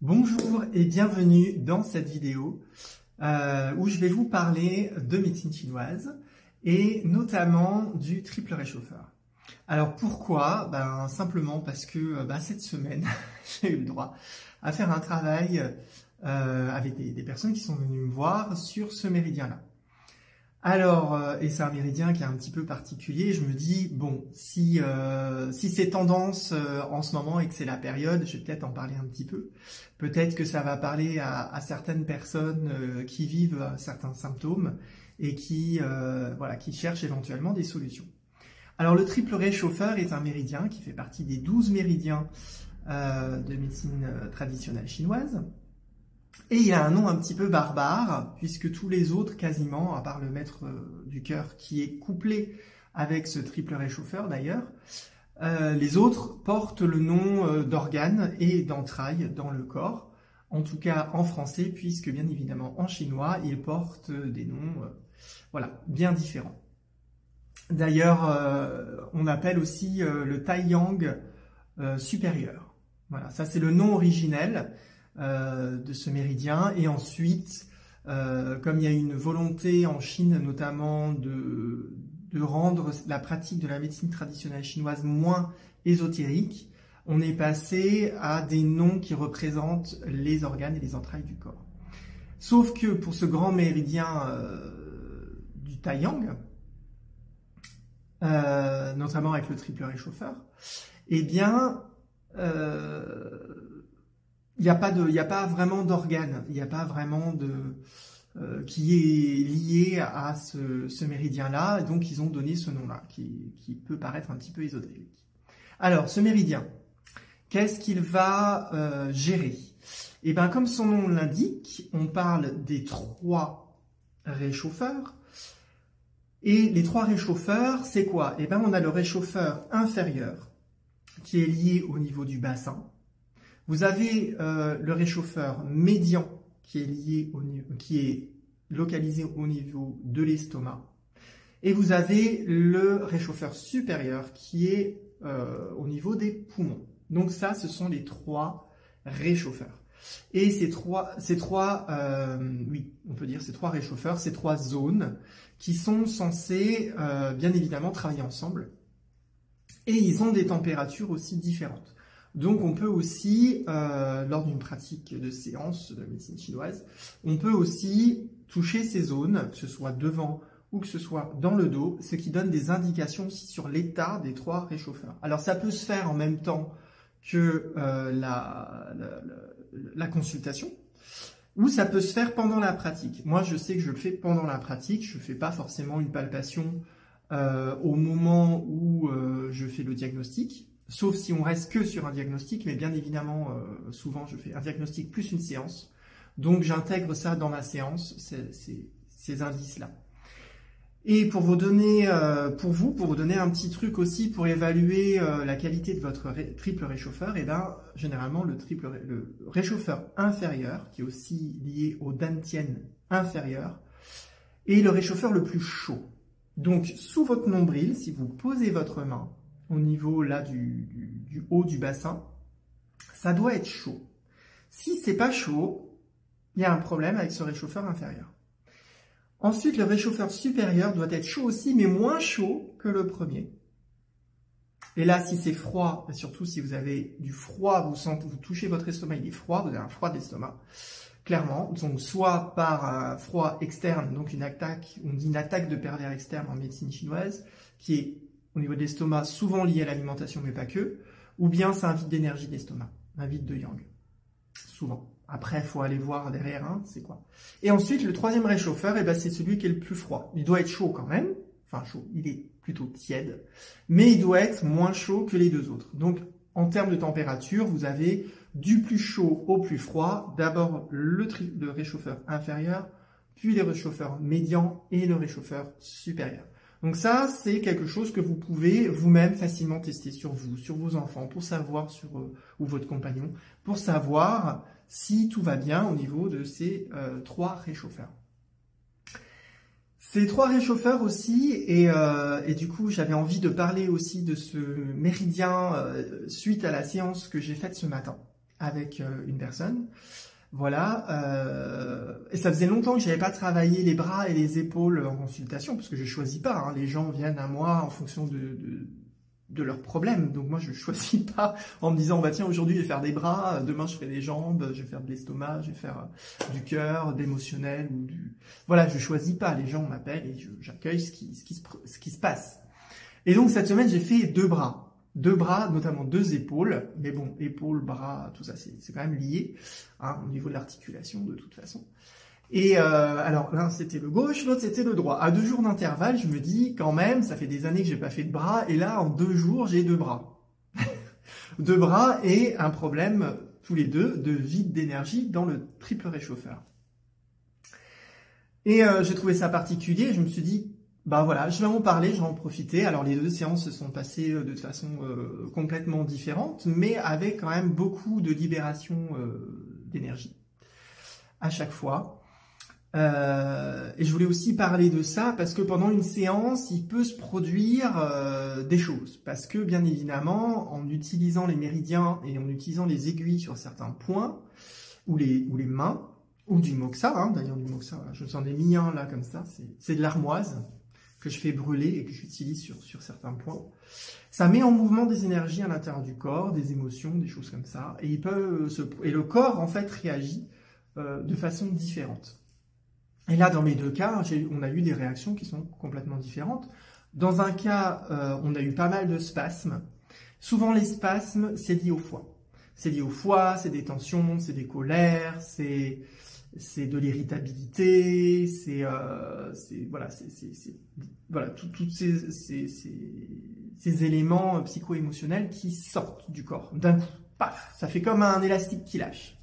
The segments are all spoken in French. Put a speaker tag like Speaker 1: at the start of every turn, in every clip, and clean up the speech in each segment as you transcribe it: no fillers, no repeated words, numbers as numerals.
Speaker 1: Bonjour et bienvenue dans cette vidéo où je vais vous parler de médecine chinoise et notamment du triple réchauffeur. Alors pourquoi? Simplement parce que cette semaine, j'ai eu le droit à faire un travail avec des personnes qui sont venues me voir sur ce méridien-là. Alors, et c'est un méridien qui est un petit peu particulier, je me dis, bon, si c'est tendance en ce moment et que c'est la période, je vais peut-être en parler un petit peu. Peut-être que ça va parler à certaines personnes qui vivent certains symptômes et qui cherchent éventuellement des solutions. Alors, le triple réchauffeur est un méridien qui fait partie des 12 méridiens de médecine traditionnelle chinoise. Et il a un nom un petit peu barbare, puisque tous les autres, quasiment, à part le maître du cœur, qui est couplé avec ce triple réchauffeur d'ailleurs, les autres portent le nom d'organes et d'entrailles dans le corps, en tout cas en français, puisque bien évidemment en chinois, ils portent des noms bien différents. D'ailleurs, on appelle aussi le taiyang supérieur. Voilà, ça c'est le nom originel de ce méridien. Et ensuite, comme il y a une volonté en Chine notamment de rendre la pratique de la médecine traditionnelle chinoise moins ésotérique, on est passé à des noms qui représentent les organes et les entrailles du corps. Sauf que pour ce grand méridien du taiyang, notamment avec le triple réchauffeur, eh bien, il n'y a pas vraiment d'organe, il n'y a pas vraiment qui est lié à ce méridien-là, et donc ils ont donné ce nom-là, qui peut paraître un petit peu ésotérique. Alors, ce méridien, qu'est-ce qu'il va gérer? Eh bien, comme son nom l'indique, on parle des 3 réchauffeurs, et les 3 réchauffeurs, c'est quoi? Eh bien, on a le réchauffeur inférieur, qui est lié au niveau du bassin. Vous avez le réchauffeur médian qui est localisé au niveau de l'estomac. Et vous avez le réchauffeur supérieur qui est au niveau des poumons. Donc ça, ce sont les 3 réchauffeurs. Et ces trois réchauffeurs, ces 3 zones qui sont censées bien évidemment travailler ensemble. Et ils ont des températures aussi différentes. Donc on peut aussi, lors d'une pratique de séance de médecine chinoise, on peut aussi toucher ces zones, que ce soit devant ou que ce soit dans le dos, ce qui donne des indications aussi sur l'état des 3 réchauffeurs. Alors ça peut se faire en même temps que la consultation, ou ça peut se faire pendant la pratique. Moi je sais que je le fais pendant la pratique, je ne fais pas forcément une palpation au moment où je fais le diagnostic, sauf si on reste que sur un diagnostic, mais bien évidemment, souvent je fais un diagnostic plus une séance, donc j'intègre ça dans ma séance, ces indices-là. Et pour vous donner un petit truc aussi pour évaluer la qualité de votre triple réchauffeur, et bien généralement le réchauffeur inférieur, qui est aussi lié au dantian inférieur, est le réchauffeur le plus chaud. Donc sous votre nombril, si vous posez votre main au niveau là du haut du bassin, ça doit être chaud. Si c'est pas chaud, il y a un problème avec ce réchauffeur inférieur. Ensuite, le réchauffeur supérieur doit être chaud aussi, mais moins chaud que le premier. Et là, si c'est froid, et surtout si vous avez du froid, vous touchez votre estomac, il est froid, vous avez un froid d'estomac, clairement. Donc soit par un froid externe, donc une attaque, on dit une attaque de pervers externe en médecine chinoise, qui est au niveau de l'estomac, souvent lié à l'alimentation, mais pas que, ou bien c'est un vide d'énergie d'estomac, un vide de yang, souvent. Après, il faut aller voir derrière, c'est quoi. Et ensuite, le 3e réchauffeur, c'est celui qui est le plus froid. Il doit être chaud quand même, enfin chaud, il est plutôt tiède, mais il doit être moins chaud que les 2 autres. Donc, en termes de température, vous avez du plus chaud au plus froid, d'abord le réchauffeur inférieur, puis les réchauffeurs médians et le réchauffeur supérieur. Donc ça, c'est quelque chose que vous pouvez vous-même facilement tester sur vous, sur vos enfants, pour savoir ou votre compagnon, pour savoir si tout va bien au niveau de ces 3 réchauffeurs. Ces 3 réchauffeurs aussi, et du coup j'avais envie de parler aussi de ce méridien suite à la séance que j'ai faite ce matin. avec une personne. Voilà, et ça faisait longtemps que j'avais pas travaillé les bras et les épaules en consultation, parce que je choisis pas, hein. Les gens viennent à moi en fonction de leurs problèmes, donc moi je choisis pas en me disant, bah tiens, aujourd'hui je vais faire des bras, demain je ferai des jambes, je vais faire de l'estomac, je vais faire du cœur, d'émotionnel, ou du... Voilà, je choisis pas, les gens m'appellent et j'accueille ce qui se passe. Et donc cette semaine j'ai fait 2 bras. 2 bras, notamment 2 épaules, mais bon, épaules, bras, tout ça, c'est quand même lié, hein, au niveau de l'articulation, de toute façon. Et alors, l'un c'était le gauche, l'autre c'était le droit. À 2 jours d'intervalle, je me dis, quand même, ça fait des années que j'ai pas fait de bras, et là, en 2 jours, j'ai 2 bras. 2 bras et un problème, tous les deux, de vide d'énergie dans le triple réchauffeur. Et j'ai trouvé ça particulier, je me suis dit, bah voilà, je vais en parler, je vais en profiter. Alors les 2 séances se sont passées de façon complètement différente, mais avec quand même beaucoup de libération d'énergie à chaque fois. Et je voulais aussi parler de ça parce que pendant une séance, il peut se produire des choses. Parce que bien évidemment, en utilisant les méridiens et en utilisant les aiguilles sur certains points, ou les mains, ou du moxa, hein, d'ailleurs du moxa, je vous en ai mis un là comme ça, c'est de l'armoise que je fais brûler et que j'utilise sur certains points. Ça met en mouvement des énergies à l'intérieur du corps, des émotions, des choses comme ça, et le corps en fait réagit de façon différente. Et là, dans mes 2 cas, on a eu des réactions qui sont complètement différentes. Dans un cas, on a eu pas mal de spasmes. Souvent, les spasmes, c'est lié au foie. C'est lié au foie, c'est des tensions, c'est des colères, c'est de l'irritabilité, voilà, tous ces éléments psycho-émotionnels qui sortent du corps. D'un coup, paf, ça fait comme un élastique qui lâche.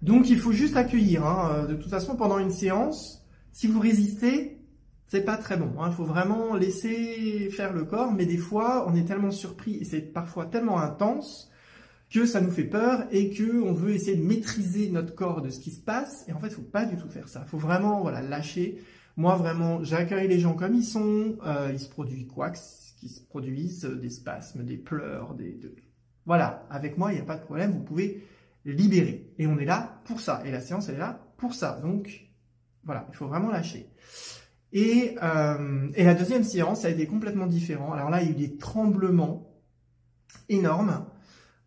Speaker 1: Donc il faut juste accueillir, hein. De toute façon, pendant une séance, si vous résistez, c'est pas très bon, hein. Il faut vraiment laisser faire le corps, mais des fois, on est tellement surpris, et c'est parfois tellement intense, que ça nous fait peur et que on veut essayer de maîtriser notre corps de ce qui se passe. Et en fait, il faut pas du tout faire ça. Il faut vraiment, voilà, lâcher. Moi, vraiment, j'accueille les gens comme ils sont. Il se produit quoi qu'ils se produisent, des spasmes, des pleurs, voilà. Avec moi, il n'y a pas de problème. Vous pouvez libérer. Et on est là pour ça. Et la séance, elle est là pour ça. Donc, voilà, il faut vraiment lâcher. Et la deuxième séance, ça a été complètement différent. Alors là, il y a eu des tremblements énormes.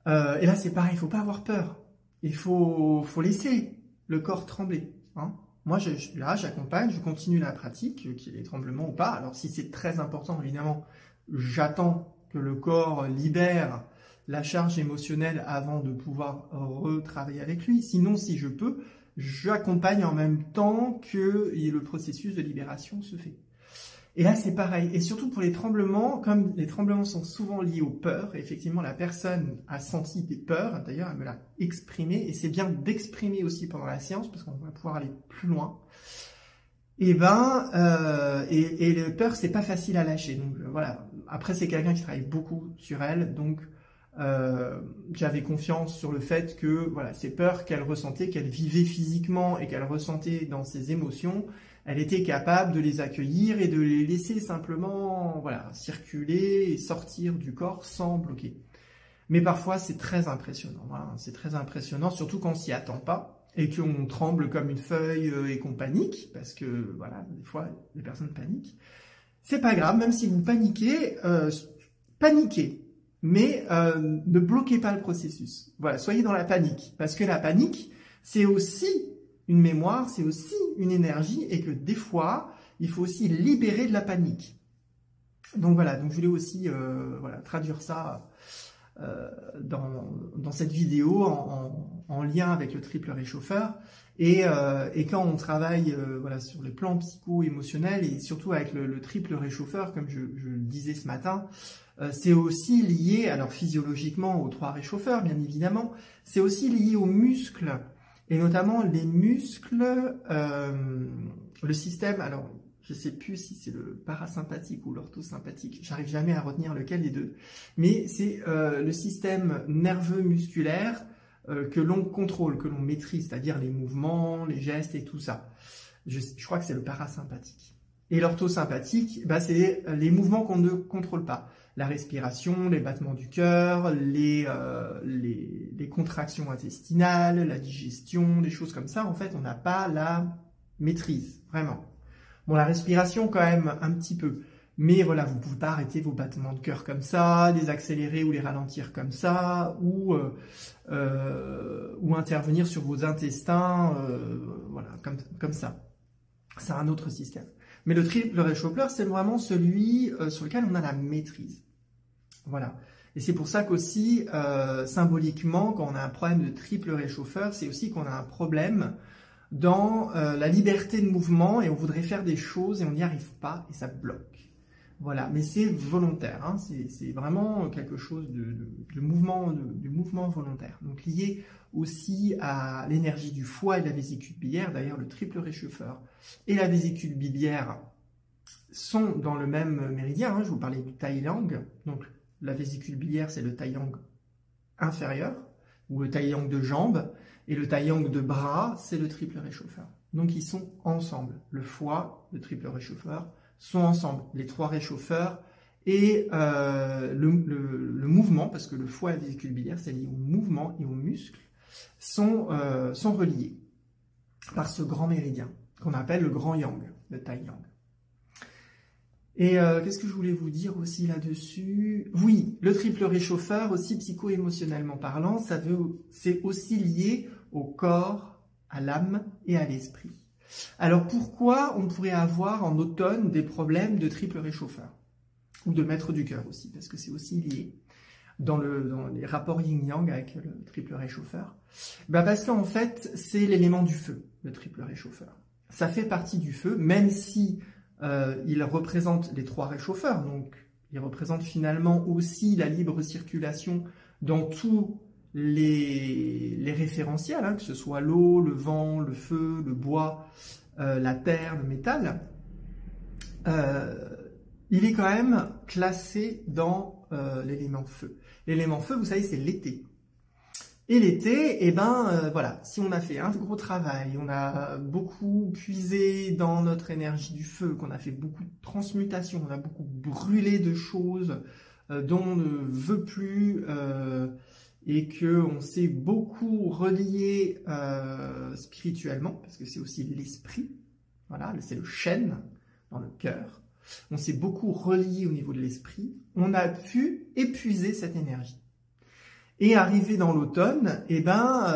Speaker 1: Et là, c'est pareil, il faut pas avoir peur. Il faut laisser le corps trembler, hein. Moi, là, j'accompagne, je continue la pratique, qu'il y ait des tremblements ou pas. Alors, si c'est très important, évidemment, j'attends que le corps libère la charge émotionnelle avant de pouvoir retravailler avec lui. Sinon, si je peux, j'accompagne en même temps que le processus de libération se fait. Et là, c'est pareil. Et surtout pour les tremblements, comme les tremblements sont souvent liés aux peurs, effectivement, la personne a senti des peurs. D'ailleurs, elle me l'a exprimé. Et c'est bien d'exprimer aussi pendant la séance, parce qu'on va pouvoir aller plus loin. Et les peurs, c'est pas facile à lâcher. Donc, voilà. Après, c'est quelqu'un qui travaille beaucoup sur elle. Donc, j'avais confiance sur le fait que, voilà, ces peurs qu'elle ressentait, qu'elle vivait physiquement et qu'elle ressentait dans ses émotions, elle était capable de les accueillir et de les laisser simplement, voilà, circuler et sortir du corps sans bloquer. Mais parfois, c'est très impressionnant, hein. C'est très impressionnant, surtout quand on s'y attend pas et qu'on tremble comme une feuille et qu'on panique, parce que, voilà, des fois, les personnes paniquent. C'est pas grave, même si vous paniquez, paniquez, mais ne bloquez pas le processus. Voilà, soyez dans la panique, parce que la panique, c'est aussi une mémoire, c'est aussi une énergie, et que des fois, il faut aussi libérer de la panique. Donc voilà, donc je voulais aussi voilà, traduire ça dans cette vidéo en lien avec le triple réchauffeur. Et quand on travaille voilà, sur les plans psycho-émotionnels, et surtout avec le triple réchauffeur, comme je le disais ce matin, c'est aussi lié, alors physiologiquement aux 3 réchauffeurs, bien évidemment, c'est aussi lié aux muscles. Et notamment les muscles, le système, alors je ne sais plus si c'est le parasympathique ou l'orthosympathique, j'arrive jamais à retenir lequel des deux, mais c'est le système nerveux musculaire que l'on contrôle, que l'on maîtrise, c'est-à-dire les mouvements, les gestes et tout ça. Je crois que c'est le parasympathique. Et l'orthosympathique, bah, c'est les mouvements qu'on ne contrôle pas. La respiration, les battements du cœur, les contractions intestinales, la digestion, des choses comme ça. En fait, on n'a pas la maîtrise, vraiment. Bon, la respiration quand même un petit peu. Mais voilà, vous ne pouvez pas arrêter vos battements de cœur comme ça, les accélérer ou les ralentir comme ça, ou intervenir sur vos intestins, voilà, comme ça. C'est un autre système. Mais le triple réchauffeur, c'est vraiment celui sur lequel on a la maîtrise. Voilà. Et c'est pour ça qu'aussi, symboliquement, quand on a un problème de triple réchauffeur, c'est aussi qu'on a un problème dans la liberté de mouvement et on voudrait faire des choses et on n'y arrive pas et ça bloque. Voilà, mais c'est volontaire, hein. C'est vraiment quelque chose de mouvement volontaire. Donc lié aussi à l'énergie du foie et de la vésicule biliaire. D'ailleurs, le triple réchauffeur et la vésicule biliaire sont dans le même méridien, hein. Je vous parlais du tai yang. Donc la vésicule biliaire, c'est le tai yang inférieur, ou le tai yang de jambes, et le tai yang de bras, c'est le triple réchauffeur. Donc ils sont ensemble. Le foie, le triple réchauffeur, sont ensemble, les trois réchauffeurs et le mouvement, parce que le foie et la vésicule biliaire, c'est lié au mouvement et aux muscles, sont reliés par ce grand méridien qu'on appelle le grand yang, le tai yang. Et qu'est-ce que je voulais vous dire aussi là-dessus? Oui, le triple réchauffeur, aussi psycho-émotionnellement parlant, c'est aussi lié au corps, à l'âme et à l'esprit. Alors pourquoi on pourrait avoir en automne des problèmes de triple réchauffeur? Ou de maître du cœur aussi, parce que c'est aussi lié dans les rapports yin-yang avec le triple réchauffeur. Ben parce qu'en fait, c'est l'élément du feu, le triple réchauffeur. Ça fait partie du feu, même si il représente les trois réchauffeurs, donc il représente finalement aussi la libre circulation dans tous les référentiels, hein, que ce soit l'eau, le vent, le feu, le bois, la terre, le métal, il est quand même classé dans l'élément feu. L'élément feu, vous savez, c'est l'été. Et l'été, eh ben, voilà, si on a fait un gros travail, on a beaucoup puisé dans notre énergie du feu, qu'on a fait beaucoup de transmutation, on a beaucoup brûlé de choses dont on ne veut plus, et qu'on s'est beaucoup relié spirituellement, parce que c'est aussi l'esprit, voilà, c'est le chêne dans le cœur. On s'est beaucoup relié au niveau de l'esprit, on a pu épuiser cette énergie. Et arrivé dans l'automne, eh ben,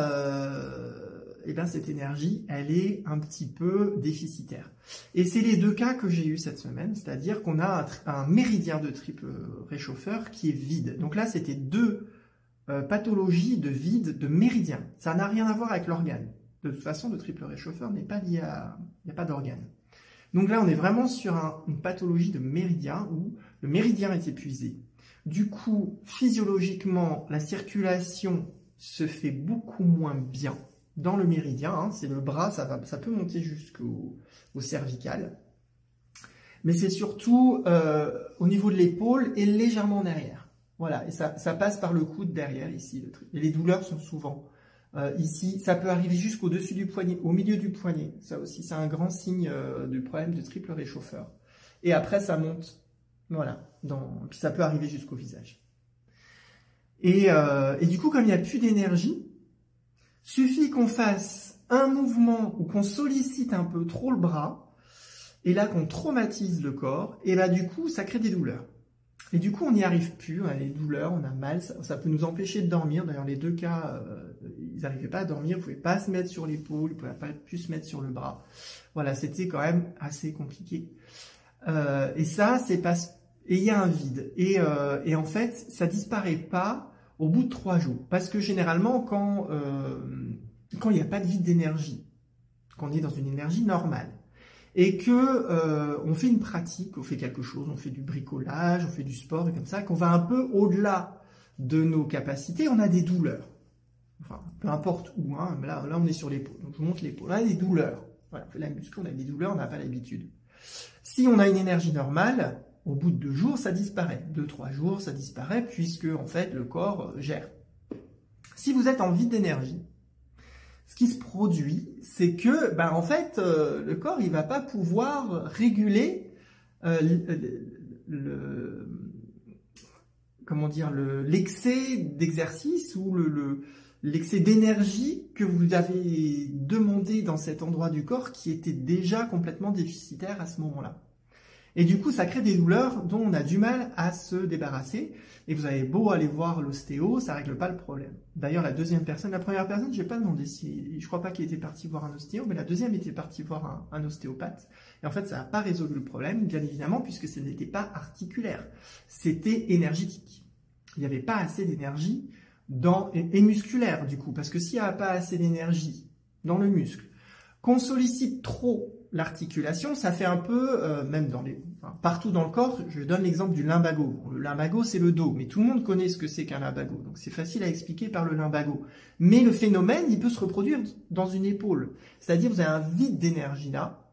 Speaker 1: cette énergie, elle est un petit peu déficitaire. Et c'est les deux cas que j'ai eu cette semaine, c'est-à-dire qu'on a un méridien de triple réchauffeur qui est vide. Donc là, c'était deux pathologies de vide de méridien. Ça n'a rien à voir avec l'organe. De toute façon, le triple réchauffeur n'est pas lié à... Il n'y a pas d'organe. Donc là, on est vraiment sur une pathologie de méridien où le méridien est épuisé. Du coup, physiologiquement, la circulation se fait beaucoup moins bien dans le méridien. Hein, c'est le bras, ça peut monter jusqu'au cervical. Mais c'est surtout au niveau de l'épaule et légèrement en arrière. Voilà, et ça passe par le coude derrière ici. Et les douleurs sont souvent ici. Ça peut arriver jusqu'au-dessus du poignet, au milieu du poignet. Ça aussi, c'est un grand signe du problème de triple réchauffeur. Et après, ça monte. Voilà, puis ça peut arriver jusqu'au visage. Et du coup, comme il n'y a plus d'énergie, suffit qu'on fasse un mouvement ou qu'on sollicite un peu trop le bras, et là qu'on traumatise le corps, et là du coup, ça crée des douleurs. Et du coup, on n'y arrive plus, on a des douleurs, on a mal, ça peut nous empêcher de dormir. D'ailleurs, les deux cas, ils n'arrivaient pas à dormir, ils ne pouvaient pas se mettre sur l'épaule, ils ne pouvaient pas plus se mettre sur le bras. Voilà, c'était quand même assez compliqué. Et ça, c'est parce et il y a un vide. Et en fait, ça disparaît pas au bout de 3 jours. Parce que généralement, quand il n'y a pas de vide d'énergie, qu'on est dans une énergie normale, et que on fait une pratique, on fait quelque chose, on fait du bricolage, on fait du sport, et comme ça, qu'on va un peu au-delà de nos capacités, on a des douleurs. Enfin, peu importe où, hein, là on est sur l'épaule, donc je vous montre l'épaule, on a des douleurs. Voilà, on fait la muscu, on a des douleurs, on n'a pas l'habitude. Si on a une énergie normale, au bout de 2 jours, ça disparaît. 2-3 jours, ça disparaît, puisque, en fait, le corps gère. Si vous êtes en vide d'énergie, ce qui se produit, c'est que, en fait, le corps, il va pas pouvoir réguler comment dire, l'excès d'exercice ou l'excès d'énergie que vous avez demandé dans cet endroit du corps qui était déjà complètement déficitaire à ce moment-là. Et du coup, ça crée des douleurs dont on a du mal à se débarrasser. Et vous avez beau aller voir l'ostéo, ça règle pas le problème. D'ailleurs, la première personne, j'ai pas demandé si, je crois pas qu'il était parti voir un ostéo, mais la deuxième était partie voir un ostéopathe. Et en fait, ça n'a pas résolu le problème, bien évidemment, puisque ce n'était pas articulaire. C'était énergétique. Il n'y avait pas assez d'énergie et musculaire, du coup. Parce que s'il n'y a pas assez d'énergie dans le muscle, qu'on sollicite trop l'articulation, ça fait un peu, même partout dans le corps, je donne l'exemple du lumbago. Le lumbago, c'est le dos, mais tout le monde connaît ce que c'est qu'un lumbago, donc c'est facile à expliquer par le lumbago. Mais le phénomène, il peut se reproduire dans une épaule. C'est-à-dire, vous avez un vide d'énergie là,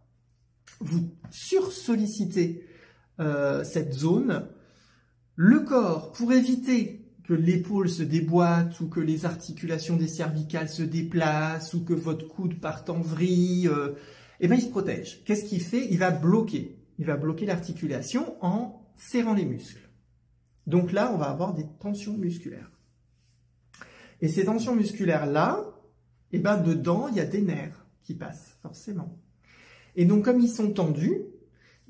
Speaker 1: vous sursollicitez cette zone, le corps, pour éviter que l'épaule se déboîte ou que les articulations des cervicales se déplacent ou que votre coude parte en vrille, eh ben, il se protège. Qu'est-ce qu'il fait? Il va bloquer. Il va bloquer l'articulation en serrant les muscles. Donc là, on va avoir des tensions musculaires. Et ces tensions musculaires-là, eh ben, dedans, il y a des nerfs qui passent, forcément. Et donc, comme ils sont tendus,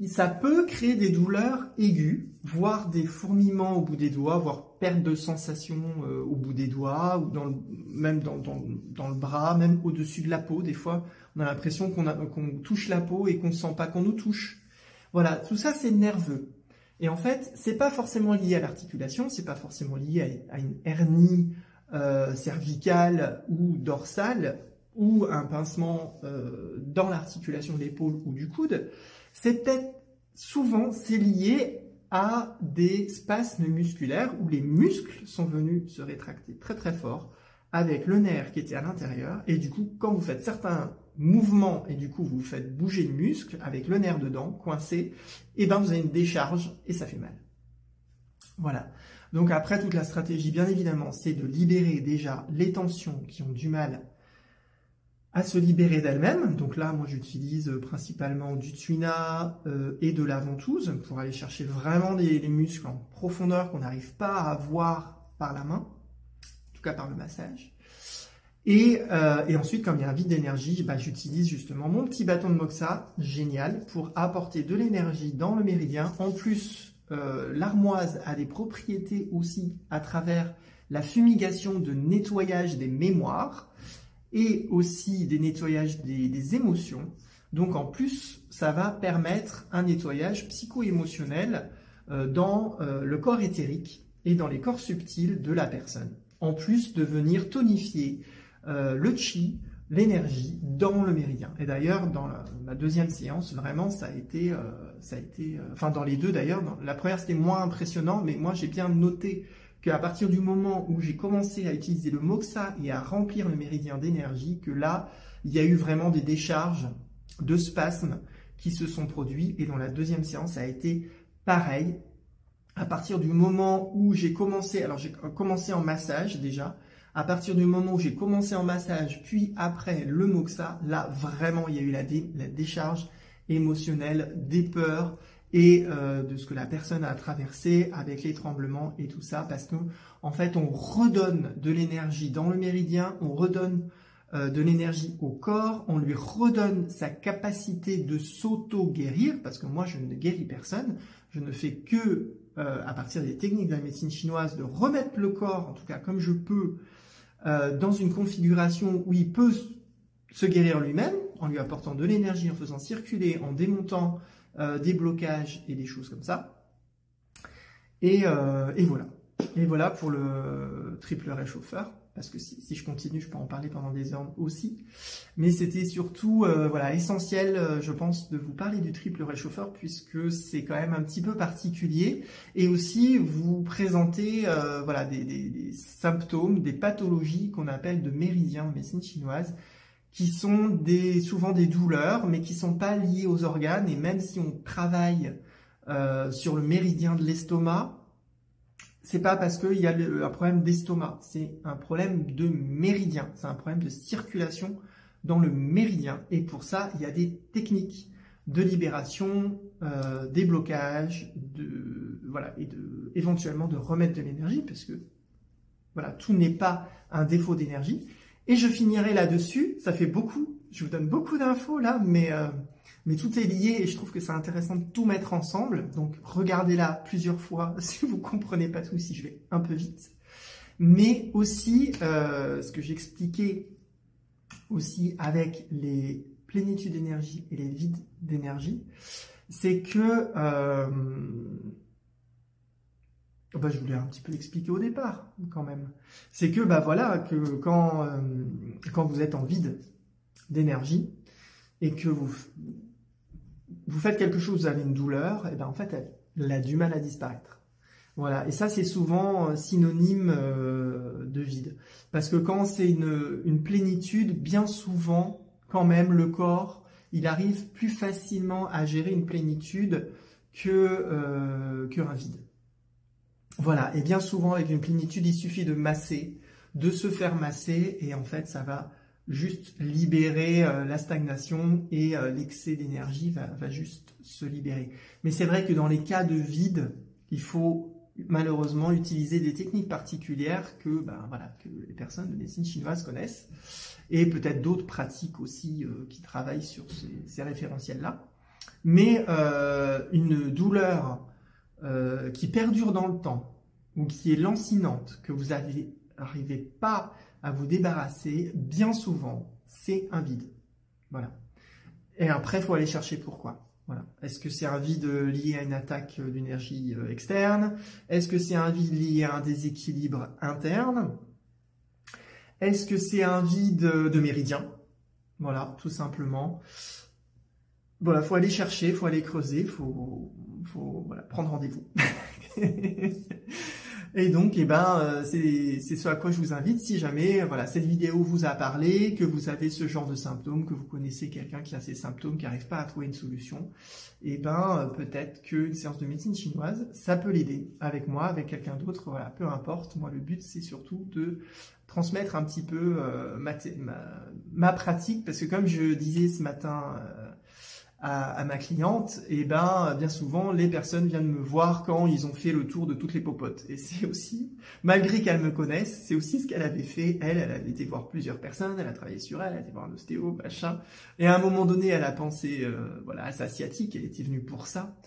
Speaker 1: ça peut créer des douleurs aiguës, voire des fourmillements au bout des doigts, voire perte de sensation au bout des doigts, ou même dans le bras, même au-dessus de la peau. Des fois, on a l'impression qu'on touche la peau et qu'on ne sent pas qu'on nous touche. Voilà, tout ça, c'est nerveux. Et en fait, c'est pas forcément lié à l'articulation, c'est pas forcément lié à une hernie cervicale ou dorsale, ou un pincement dans l'articulation de l'épaule ou du coude. C'est peut-être souvent, c'est lié à des spasmes musculaires où les muscles sont venus se rétracter très très fort avec le nerf qui était à l'intérieur, et du coup, quand vous faites certains mouvements et du coup vous faites bouger le muscle avec le nerf dedans, coincé, et ben vous avez une décharge et ça fait mal. Voilà. Donc après, toute la stratégie, bien évidemment, c'est de libérer déjà les tensions qui ont du mal à se libérer d'elles-mêmes. Donc là, moi, j'utilise principalement du Tuina et de la ventouse pour aller chercher vraiment les muscles en profondeur qu'on n'arrive pas à voir par la main, en tout cas par le massage. Et ensuite, comme il y a un vide d'énergie, bah, j'utilise justement mon petit bâton de moxa, génial, pour apporter de l'énergie dans le méridien. En plus, l'armoise a des propriétés aussi à travers la fumigation de nettoyage des mémoires, et aussi des nettoyages des émotions. Donc en plus, ça va permettre un nettoyage psycho-émotionnel dans le corps éthérique et dans les corps subtils de la personne. En plus de venir tonifier le chi, l'énergie dans le méridien. Et d'ailleurs, dans ma deuxième séance, vraiment, ça a été enfin dans les deux d'ailleurs, la première c'était moins impressionnant, mais moi j'ai bien noté qu'à partir du moment où j'ai commencé à utiliser le moxa et à remplir le méridien d'énergie, que là, il y a eu vraiment des décharges de spasmes qui se sont produits. Et dans la deuxième séance, ça a été pareil. À partir du moment où j'ai commencé, alors j'ai commencé en massage déjà, à partir du moment où j'ai commencé en massage, puis après le moxa, là, vraiment, il y a eu la décharge émotionnelle, des peurs, et de ce que la personne a traversé avec les tremblements et tout ça, parce que en fait on redonne de l'énergie dans le méridien, on redonne de l'énergie au corps, on lui redonne sa capacité de s'auto-guérir, parce que moi je ne guéris personne, je ne fais que, à partir des techniques de la médecine chinoise, de remettre le corps, en tout cas comme je peux, dans une configuration où il peut se guérir lui-même, en lui apportant de l'énergie, en faisant circuler, en démontant des blocages et des choses comme ça. Et voilà. Et voilà pour le triple réchauffeur, parce que si je continue, je peux en parler pendant des heures aussi. Mais c'était surtout voilà, essentiel, je pense, de vous parler du triple réchauffeur, puisque c'est quand même un petit peu particulier. Et aussi vous présenter voilà, des symptômes, des pathologies qu'on appelle de méridiens en médecine chinoise, qui sont souvent des douleurs, mais qui ne sont pas liées aux organes. Et même si on travaille sur le méridien de l'estomac, c'est pas parce qu'il y a un problème d'estomac, c'est un problème de méridien, c'est un problème de circulation dans le méridien. Et pour ça, il y a des techniques de libération, des blocages, voilà, et éventuellement de remettre de l'énergie, parce que voilà, tout n'est pas un défaut d'énergie. Et je finirai là-dessus, ça fait beaucoup, je vous donne beaucoup d'infos là, mais tout est lié et je trouve que c'est intéressant de tout mettre ensemble. Donc regardez-la plusieurs fois si vous comprenez pas tout, si je vais un peu vite. Mais aussi, ce que j'expliquais aussi avec les plénitudes d'énergie et les vides d'énergie, c'est que, je voulais un petit peu l'expliquer au départ, quand même. C'est que, voilà, que quand vous êtes en vide d'énergie et que vous faites quelque chose, vous avez une douleur, et en fait, elle a du mal à disparaître. Voilà, et ça c'est souvent synonyme de vide. Parce que quand c'est une plénitude, bien souvent, quand même, le corps, il arrive plus facilement à gérer une plénitude qu'un vide. Voilà, et bien souvent avec une plénitude, il suffit de masser, de se faire masser, et en fait ça va juste libérer la stagnation et l'excès d'énergie va juste se libérer. Mais c'est vrai que dans les cas de vide, il faut malheureusement utiliser des techniques particulières que les personnes de médecine chinoise connaissent et peut-être d'autres pratiques aussi qui travaillent sur ces référentiels-là. Mais une douleur qui perdure dans le temps ou qui est lancinante, que vous n'arrivez pas à vous débarrasser, bien souvent, c'est un vide. Voilà. Et après, il faut aller chercher pourquoi. Voilà. Est-ce que c'est un vide lié à une attaque d'énergie externe? Est-ce que c'est un vide lié à un déséquilibre interne? Est-ce que c'est un vide de méridien? Voilà, tout simplement. Voilà, faut aller chercher, faut aller creuser, faut prendre rendez-vous. Et donc, c'est ce à quoi je vous invite. Si jamais, cette vidéo vous a parlé, que vous avez ce genre de symptômes, que vous connaissez quelqu'un qui a ces symptômes, qui n'arrive pas à trouver une solution, peut-être qu'une séance de médecine chinoise, ça peut l'aider avec moi, avec quelqu'un d'autre, voilà, peu importe. Moi, le but, c'est surtout de transmettre un petit peu ma pratique, parce que comme je disais ce matin à ma cliente, bien souvent, les personnes viennent me voir quand ils ont fait le tour de toutes les popotes. Et c'est aussi, malgré qu'elles me connaissent, c'est aussi ce qu'elle avait fait. Elle avait été voir plusieurs personnes, elle a travaillé sur elle a été voir un ostéo, machin. Et à un moment donné, elle a pensé à sa sciatique, elle était venue pour ça,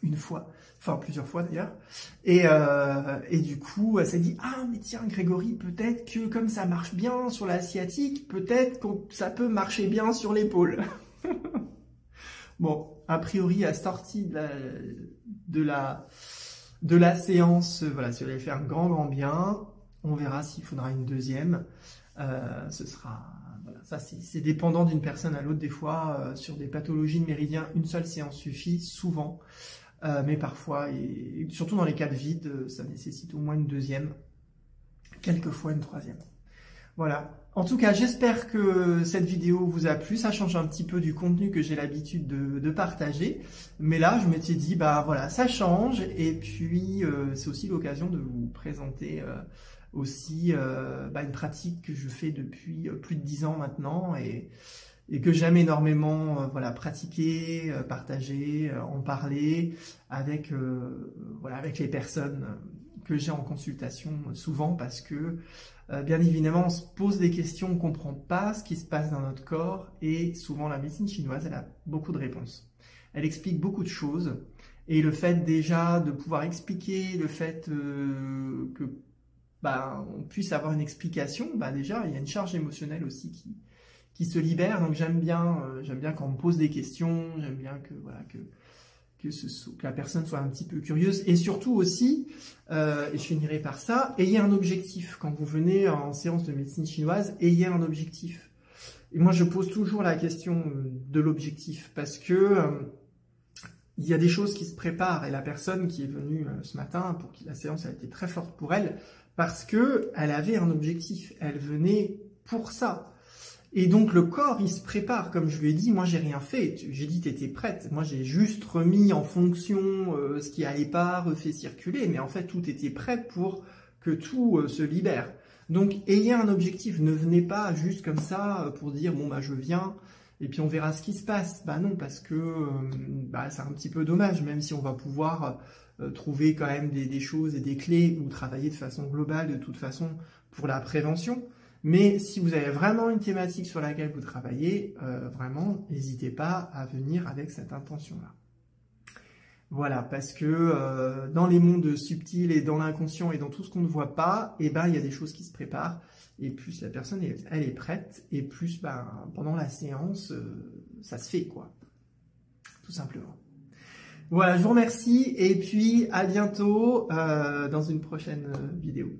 Speaker 1: une fois, enfin plusieurs fois d'ailleurs. Et du coup, elle s'est dit, ah mais tiens Grégory, peut-être que comme ça marche bien sur la sciatique, peut-être que ça peut marcher bien sur l'épaule. Bon, a priori, à sortie de la séance, si elle avait fait un grand bien, on verra s'il faudra une deuxième. Ce sera, ça c'est dépendant d'une personne à l'autre. Des fois, sur des pathologies de méridien, une seule séance suffit, souvent. Mais parfois, et surtout dans les cas de vide, ça nécessite au moins une deuxième, quelquefois une troisième. Voilà. En tout cas, j'espère que cette vidéo vous a plu. Ça change un petit peu du contenu que j'ai l'habitude de partager. Mais là, je m'étais dit, ça change. Et puis, c'est aussi l'occasion de vous présenter aussi une pratique que je fais depuis plus de 10 ans maintenant et que j'aime énormément pratiquer, partager, en parler avec les personnes que j'ai en consultation souvent, parce que bien évidemment on se pose des questions, on ne comprend pas ce qui se passe dans notre corps, et souvent la médecine chinoise elle a beaucoup de réponses. Elle explique beaucoup de choses, et le fait déjà de pouvoir expliquer, le fait que on puisse avoir une explication, déjà il y a une charge émotionnelle aussi qui se libère. Donc j'aime bien quand on me pose des questions, j'aime bien que la personne soit un petit peu curieuse, et surtout aussi, et je finirai par ça, ayez un objectif. Quand vous venez en séance de médecine chinoise, ayez un objectif. Et moi je pose toujours la question de l'objectif, parce que il y a des choses qui se préparent, et la personne qui est venue ce matin, pour qui la séance a été très forte pour elle, parce que elle avait un objectif, elle venait pour ça. Et donc le corps, il se prépare, comme je lui ai dit, moi j'ai rien fait, j'ai dit t'étais prête, moi j'ai juste remis en fonction ce qui allait pas, refait circuler, mais en fait tout était prêt pour que tout se libère. Donc ayez un objectif, ne venez pas juste comme ça pour dire bon je viens et puis on verra ce qui se passe. Bah non, parce que c'est un petit peu dommage, même si on va pouvoir trouver quand même des choses et des clés ou travailler de façon globale de toute façon pour la prévention. Mais si vous avez vraiment une thématique sur laquelle vous travaillez, vraiment, n'hésitez pas à venir avec cette intention-là. Voilà, parce que dans les mondes subtils et dans l'inconscient et dans tout ce qu'on ne voit pas, il y a des choses qui se préparent. Et plus la personne elle est prête, et plus pendant la séance, ça se fait, quoi. Tout simplement. Voilà, je vous remercie, et puis à bientôt dans une prochaine vidéo.